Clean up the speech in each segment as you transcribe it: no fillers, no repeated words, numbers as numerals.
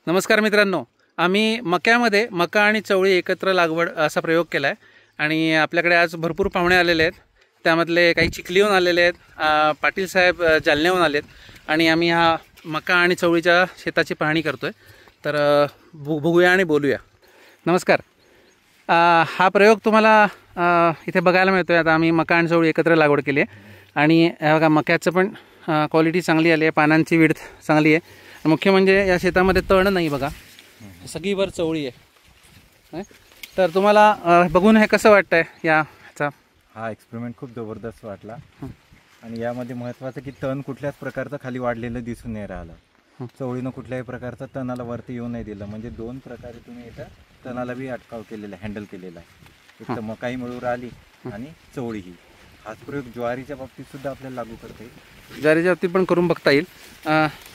नमस्कार मित्रांनो, आम्ही मक्यामध्ये मका आणि चवळी एकत्र लागवड असा प्रयोग केला आहे आणि आपल्याकडे आज भरपूर पाहुणे आलेले आहेत. त्यामधले काही चिखलीहून आलेले आहेत, पाटील साहेब जालन्याहून आलेत आणि आम्ही हा मका आणि चवळीच्या शेताची पाहणी करतोय. तर बघूया आणि बोलूया. नमस्कार. हा प्रयोग तुम्हाला इथे बघायला मिळतोय. आता आम्ही मका आणि चवळी एकत्र लागवड केली आहे आणि बघा मक्याचं पण क्वालिटी चांगली आली आहे, पानांची विड्थ चांगली आहे. मुख्य म्हणजे या शेतामध्ये तण नाही बघा, सगळीवर चवळी आहे. तर तुम्हाला बघून हे कसं वाटतंय याचा? हा एक्सपेरिमेंट खूप जबरदस्त वाटला आणि यामध्ये महत्त्वाचं की तण कुठल्याच प्रकारचं खाली वाढलेलं दिसून नाही राहिलं. चवळीनं कुठल्याही प्रकारचं तणाला वरती येऊ नाही दिलं. म्हणजे दोन प्रकारे तुम्ही इथं तणाला बी अटकाव केलेला आहे, हँडल केलेला आहे. एक तर मकाही मिळू राहिली आणि चवळीही. हाच प्रयोग ज्वारीच्या बाबतीत सुद्धा आपल्याला लागू करता येईल, ज्वारीच्या बाबतीत पण करून बघता येईल.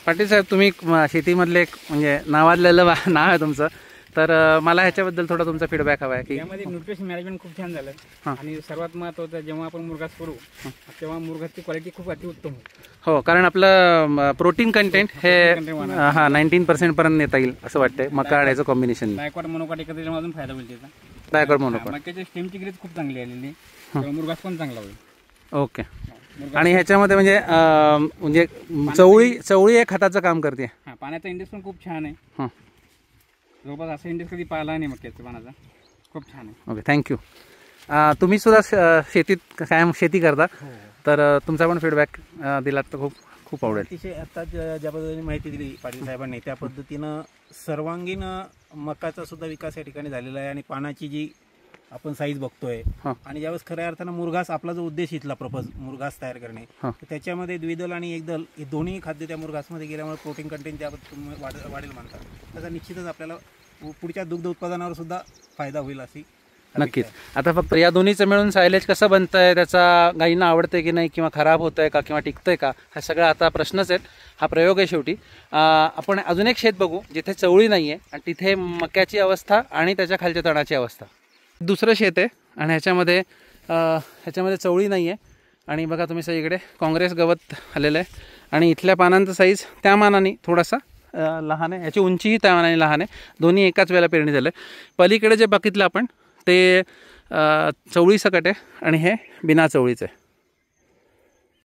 पाटील साहेब, तुम्ही शेतीमधले एक म्हणजे नावाजलेलं नाव आहे तुमचं, तर मला ह्याच्याबद्दल थोडा तुमचा फीडबॅक हवा आहे की यामध्ये न्यूट्रिशन मॅनेजमेंट खूप छान झालं आणि सर्वात महत्त्वाचं जेव्हा आपण मुरघास करू तेव्हा मुरघासची क्वालिटी खूप अतिउत्तम हो, कारण आपलं प्रोटीन कंटेंट हे 19% पर्यंत नेता येईल असं वाटतंय मका आणि याचं कॉम्बिनेशन. डायकॉट मोनोकॉट एकत्र अजून फायदा होईल त्याचा. डायकॉट मोनोकॉट मक्याची स्टेमची ग्रेथ खूप चांगली आलेली, मुरघास पण चांगला होईल. ओके. आणि ह्याच्यामध्ये म्हणजे चवळी एक खताचं काम करते. हा, पाण्याचा इंडेक्स पण खूप छान आहे. जवळपास असा इंडेक्स कधी पाहिला नाही मक्याच्या पाण्याचा. खूप छान आहे. Okay, thank you. तुम्ही सुद्धा शेतीत कायम शेती करता, तर तुमचा पण फीडबॅक दिलात तर खूप खूप आवडेल. अतिशय आता ज्या पद्धतीने माहिती दिली पाटील साहेबांनी, त्या पद्धतीनं सर्वांगीण मकाचा सुद्धा विकास या ठिकाणी झालेला आहे आणि पानाची जी आपण साईज बघतोय आणि ज्यावेळेस खऱ्या अर्थानं मुरघास आपला जो उद्देश इथला प्रपोज मुरघास तयार करणे, त्याच्यामध्ये द्विदल आणि एकदल हे दोन्ही खाद्य त्या मुरघासमध्ये गेल्यामुळे प्रोटीन कंटेंट ज्याबद्दल वाढेल म्हणतात, त्याचा निश्चितच आपल्याला पुढच्या दुग्ध उत्पादनावर सुद्धा फायदा होईल अशी. नक्कीच. आता फक्त या दोन्हीचं मिळून सायलेज कसं बनतंय, त्याचा गायींना आवडतंय की नाही, किंवा खराब होतंय का, किंवा टिकतंय का, हा सगळा आता प्रश्नच आहेत. हा प्रयोग आहे शेवटी. आपण अजून एक शेत बघू जिथे चवळी नाही आहे आणि तिथे मक्याची अवस्था आणि त्याच्या खालच्या तणाची अवस्था. दुसरं शेत आहे आणि ह्याच्यामध्ये चवळी नाही आहे आणि बघा तुम्ही सगळीकडे काँग्रेस गवत आलेलं आहे आणि इथल्या पानांचा साईज त्या मानाने थोडासा लहान आहे, याची उंचीही त्या मानाने लहान आहे. दोन्ही एकाच वेळेला पेरणी झालं आहे. पलीकडे जे बघितलं आपण ते चवळी सकट आहे आणि हे बिना चवळीचं आहे.